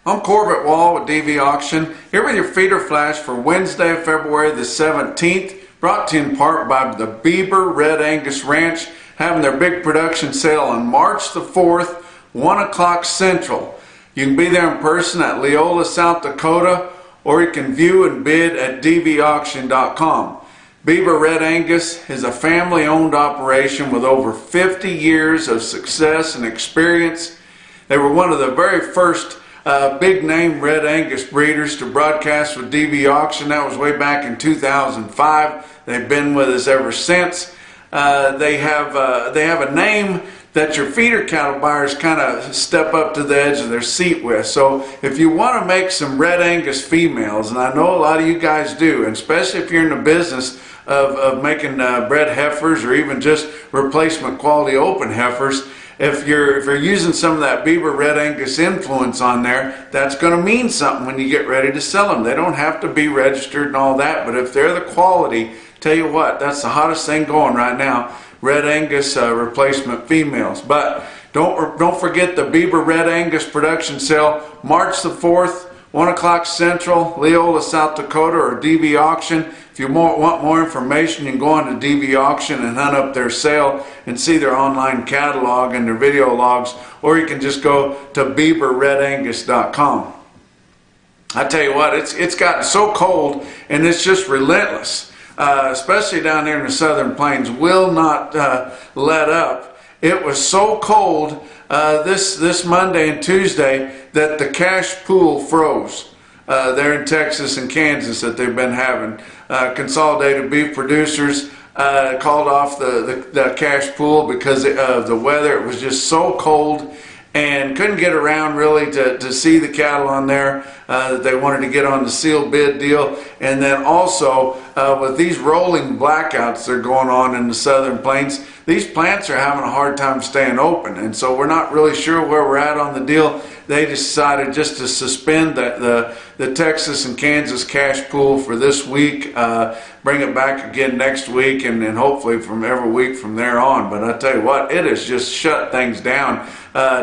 I'm Corbett Wall with DV Auction, here with your feeder flash for Wednesday, February the 17th, brought to you in part by the Bieber Red Angus Ranch, having their big production sale on March the 4th, 1 o'clock Central. You can be there in person at Leola, South Dakota, or you can view and bid at dvauction.com. Bieber Red Angus is a family-owned operation with over 50 years of success and experience. They were one of the very first big name Red Angus breeders to broadcast with DV Auction. That was way back in 2005. They've been with us ever since. They have a name that your feeder cattle buyers kind of step up to the edge of their seat with. So if you want to make some Red Angus females, and I know a lot of you guys do, and especially if you're in the business of making bred heifers or even just replacement quality open heifers, if you're using some of that Bieber Red Angus influence on there, that's going to mean something when you get ready to sell them. They don't have to be registered and all that, but if they're the quality, tell you what, that's the hottest thing going right now, Red Angus replacement females. But don't forget the Bieber Red Angus production sale, March the 4th, 1 o'clock Central, Leola, South Dakota, or DV Auction. If you want more information, you can go on to DV Auction and hunt up their sale and see their online catalog and their video logs, or you can just go to BieberRedAngus.com. I tell you what, it's gotten so cold and it's just relentless, especially down there in the southern plains, will not let up. It was so cold this Monday and Tuesday that the cash pool froze. There in Texas and Kansas that they've been having. Consolidated beef producers called off the cash pool because of the weather. It was just so cold and couldn't get around really to see the cattle on there that they wanted to get on the sealed bid deal. And then also with these rolling blackouts that are going on in the southern plains, these plants are having a hard time staying open, and so we're not really sure where we're at on the deal. They decided just to suspend the Texas and Kansas cash pool for this week, bring it back again next week, and hopefully from every week from there on. But I tell you what, it has just shut things down.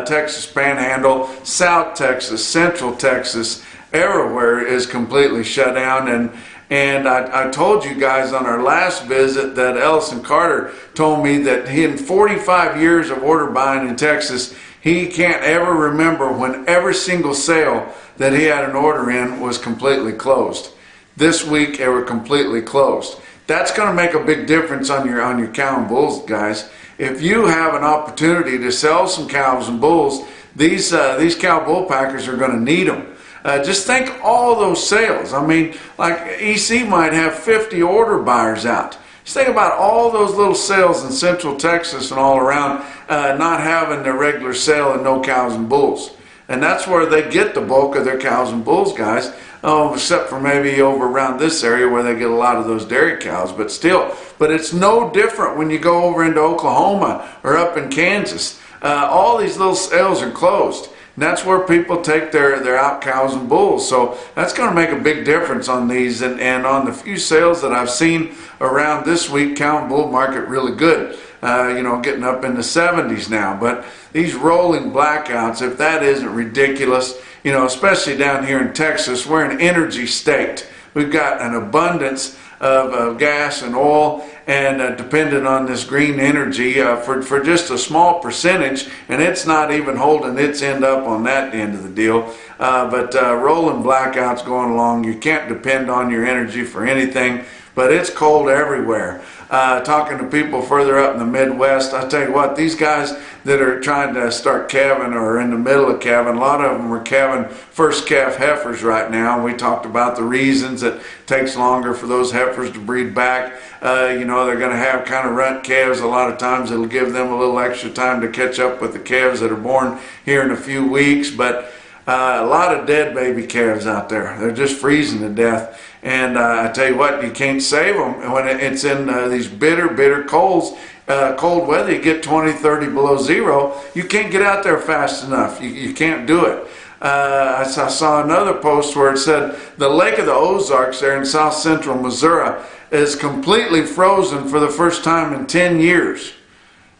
Texas Panhandle, South Texas, Central Texas, everywhere is completely shut down. And I told you guys on our last visit that Ellison Carter told me that in 45 years of order buying in Texas, he can't ever remember when every single sale that he had an order in was completely closed. This week, they were completely closed. That's going to make a big difference on your cow and bulls, guys. If you have an opportunity to sell some cows and bulls, these cow bull packers are going to need them. Just think all those sales. I mean, like EC might have 50 order buyers out. Just think about all those little sales in Central Texas and all around not having their regular sale and no cows and bulls. And that's where they get the bulk of their cows and bulls, guys, except for maybe over around this area where they get a lot of those dairy cows. But still, but it's no different when you go over into Oklahoma or up in Kansas. All these little sales are closed. And that's where people take their out cows and bulls. So that's going to make a big difference on these. And on the few sales that I've seen around this week, cow and bull market really good. Getting up in the 70s now. But these rolling blackouts, if that isn't ridiculous, especially down here in Texas, we're an energy state. We've got an abundance of gas and oil, and dependent on this green energy for just a small percentage, and it's not even holding its end up on that end of the deal. But rolling blackouts going along, you can't depend on your energy for anything, but it's cold everywhere. Talking to people further up in the Midwest, I tell you what, these guys that are trying to start calving or are in the middle of calving, a lot of them are calving first calf heifers right now. We talked about the reasons it takes longer for those heifers to breed back. They're going to have kind of runt calves. A lot of times it'll give them a little extra time to catch up with the calves that are born here in a few weeks. But a lot of dead baby calves out there. They're just freezing to death. And I tell you what, you can't save them when it's in these bitter cold weather. You get 20, 30 below zero. You can't get out there fast enough. You can't do it. I saw another post where it said the Lake of the Ozarks there in south central Missouri is completely frozen for the first time in 10 years.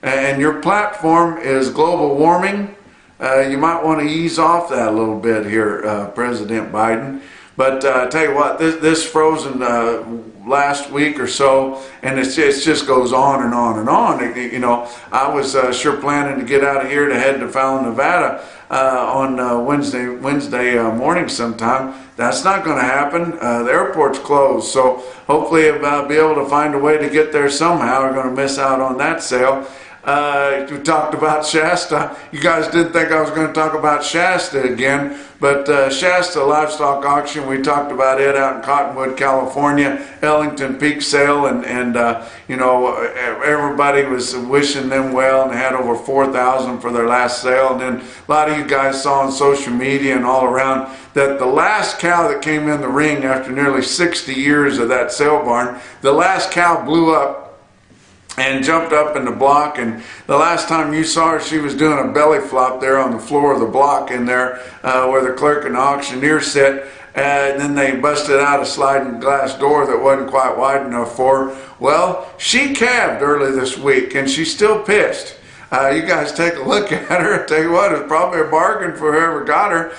And your platform is global warming, you might want to ease off that a little bit here, President Biden. But I tell you what, this frozen last week or so, and it just goes on and on and on. I was sure planning to get out of here to head to Fallon, Nevada on Wednesday morning sometime. That's not going to happen. The airport's closed, so hopefully I'll be able to find a way to get there somehow. We're going to miss out on that sale. We talked about Shasta. You guys didn't think I was going to talk about Shasta again, but Shasta Livestock Auction, we talked about it out in Cottonwood, California, Ellington Peak Sale, and everybody was wishing them well, and they had over 4,000 for their last sale. And then a lot of you guys saw on social media and all around that the last cow that came in the ring after nearly 60 years of that sale barn, the last cow blew up and jumped up in the block, and the last time you saw her, she was doing a belly flop there on the floor of the block in there where the clerk and the auctioneer sit. And then they busted out a sliding glass door that wasn't quite wide enough for her. Well, she calved early this week, and she's still pissed. You guys take a look at her. I tell you what, it's probably a bargain for whoever got her.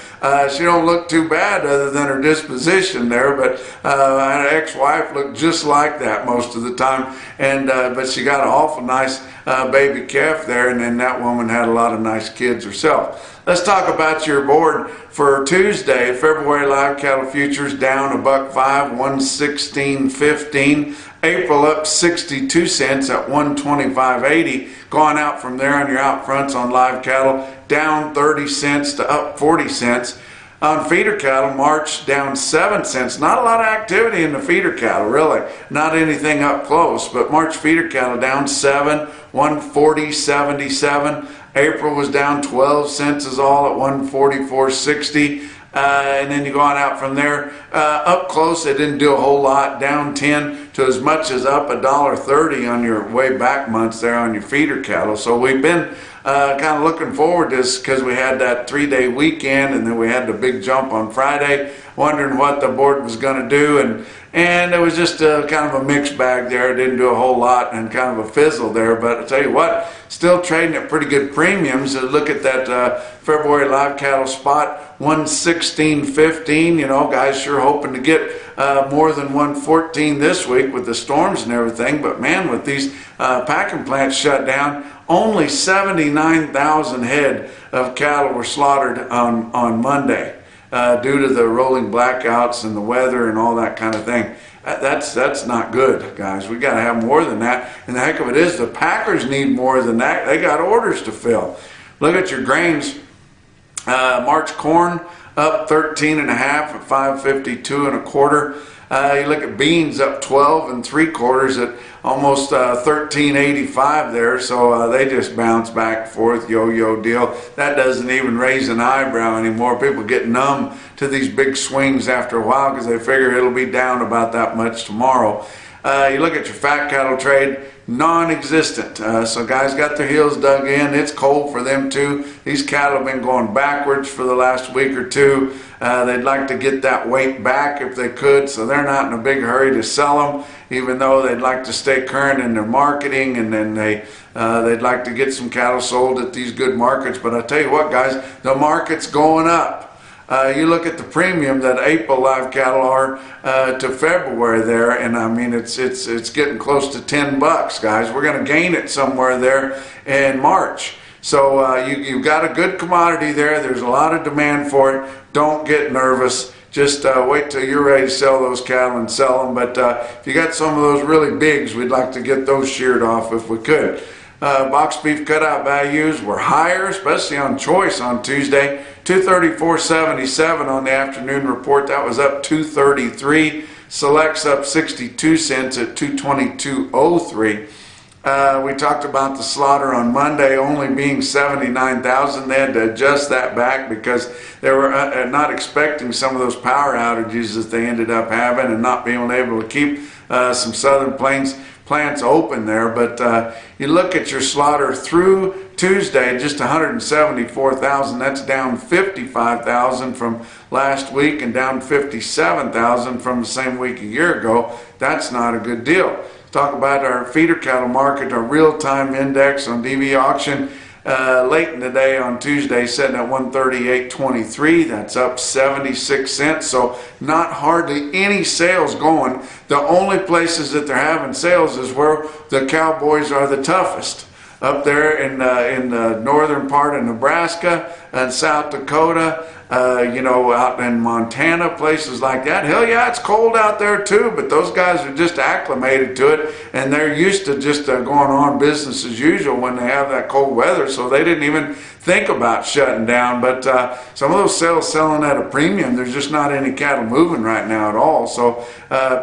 She don't look too bad other than her disposition there, but her ex-wife looked just like that most of the time. And but she got an awful nice baby calf there, and then that woman had a lot of nice kids herself. Let's talk about your board for Tuesday. February live cattle futures down $1.05, 116.15. April up 62 cents at 125.80. Going out from there on your out fronts on live cattle, down 30 cents to up 40 cents. On feeder cattle, March down 7 cents. Not a lot of activity in the feeder cattle, really. Not anything up close, but March feeder cattle down 7, 140.77. April was down 12 cents is all at 144.60. And then you go on out from there. Up close, they didn't do a whole lot. Down 10 to as much as up $1.30 on your way back months there on your feeder cattle. So we've been kind of looking forward to this because we had that 3-day weekend, and then we had the big jump on Friday, wondering what the board was going to do. And it was just kind of a mixed bag there. It didn't do a whole lot and kind of a fizzle there. But I tell you what, still trading at pretty good premiums. Look at that February live cattle spot, 116.15. You know, guys sure hoping to get more than 114 this week with the storms and everything. But man, with these packing plants shut down, only 79,000 head of cattle were slaughtered on Monday. Due to the rolling blackouts and the weather and all that kind of thing. That's not good, guys. We got to have more than that. And the heck of it is, the packers need more than that. They got orders to fill. Look at your grains. March corn up 13.5 at 5.52 1/4. You look at beans up 12 3/4 at almost 13.85 there. So they just bounce back and forth, yo-yo deal. That doesn't even raise an eyebrow anymore. People get numb to these big swings after a while because they figure it'll be down about that much tomorrow. You look at your fat cattle trade, non-existent. So guys got their heels dug in. It's cold for them too. These cattle have been going backwards for the last week or two. They'd like to get that weight back if they could, so they're not in a big hurry to sell them, even though they'd like to stay current in their marketing, and then they'd like to get some cattle sold at these good markets. But I tell you what, guys, the market's going up. You look at the premium that April live cattle are to February there, and I mean it's getting close to $10, guys. We're going to gain it somewhere there in March. So you've got a good commodity there. There's a lot of demand for it. Don't get nervous. Just wait till you're ready to sell those cattle and sell them. But if you got some of those really bigs, we'd like to get those sheared off if we could. Box beef cutout values were higher, especially on choice on Tuesday. 234.77 on the afternoon report. That was up 233. Selects up 62 cents at 222.03. We talked about the slaughter on Monday only being 79,000. They had to adjust that back because they were not expecting some of those power outages that they ended up having and not being able to keep some Southern Plains plants open there. But you look at your slaughter through Tuesday, just 174,000. That's down 55,000 from last week and down 57,000 from the same week a year ago. That's not a good deal. Talk about our feeder cattle market, our real-time index on DV auction. late in the day on Tuesday, sitting at 138.23. That's up 76 cents. So not hardly any sales going. The only places that they're having sales is where the cowboys are the toughest. Up there in the northern part of Nebraska and South Dakota, out in Montana, places like that. Hell yeah, it's cold out there too, but those guys are just acclimated to it, and they're used to just going on business as usual when they have that cold weather, so they didn't even think about shutting down. But some of those sales selling at a premium. There's just not any cattle moving right now at all, so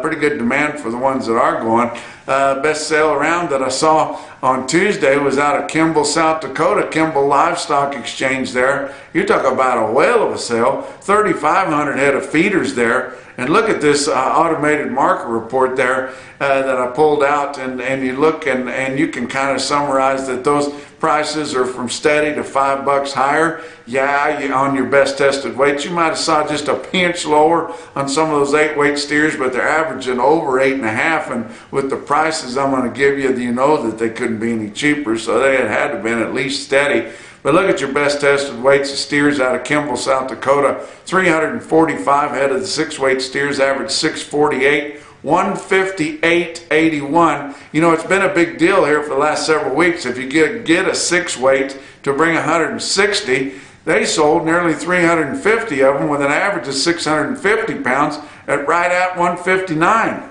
pretty good demand for the ones that are going. Best sale around that I saw on Tuesday was out of Kimball, South Dakota, Kimball Livestock Exchange there. You talk about a whale of a sale, 3,500 head of feeders there. And look at this automated market report there that I pulled out, and you look and you can kind of summarize that those prices are from steady to $5 higher. Yeah, on your best tested weights, you might have saw just a pinch lower on some of those 8-weight steers, but they're averaging over 8.5. And with the prices I'm going to give you, you know that they couldn't be any cheaper, so they had to have been at least steady. But look at your best tested weights of steers out of Kimball, South Dakota. 345 head of the 6-weight steers, average 648. 158.81. You know, it's been a big deal here for the last several weeks. If you get a 6-weight to bring 160, they sold nearly 350 of them with an average of 650 pounds at right at 159.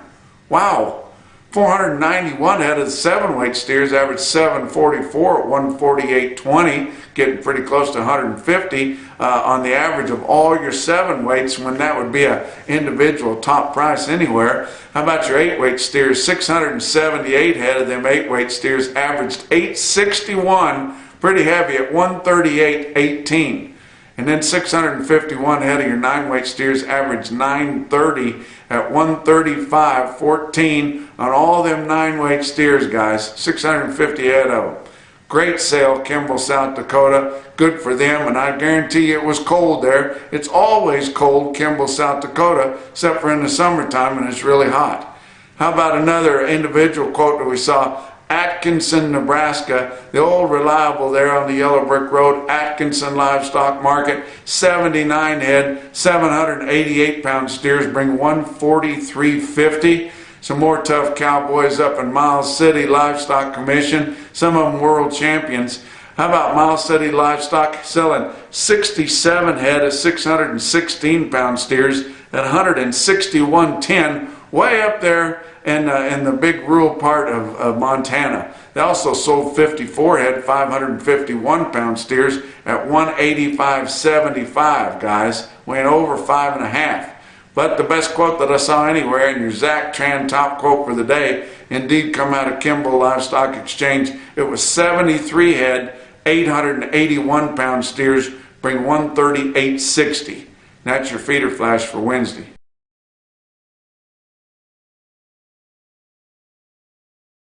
Wow. 491 head of the 7-weight steers, average 744 at 148.20, getting pretty close to 150 on the average of all your 7-weights, when that would be an individual top price anywhere. How about your 8-weight steers? 678 head of them 8-weight steers, averaged 861, pretty heavy at 138.18. And then 651 head of your 9-weight steers, average 930 at 135.14 on all them 9-weight steers, guys. 650 head of them. Great sale, Kimball, South Dakota. Good for them, and I guarantee you it was cold there. It's always cold, Kimball, South Dakota, except for in the summertime when it's really hot. How about another individual quote that we saw? Atkinson, Nebraska, the old reliable there on the Yellow Brick Road, Atkinson Livestock Market, 79 head, 788 pound steers bring 143.50. Some more tough cowboys up in Miles City Livestock Commission, some of them world champions. How about Miles City Livestock selling 67 head of 616 pound steers at 161.10, way up there in the big rural part of Montana. They also sold 54 head, 551 pound steers at 185.75, guys, weighing over 5.5. But the best quote that I saw anywhere, and your Zach Tran top quote for the day, indeed come out of Kimball Livestock Exchange. It was 73 head, 881 pound steers, bring 138.60. That's your feeder flash for Wednesday.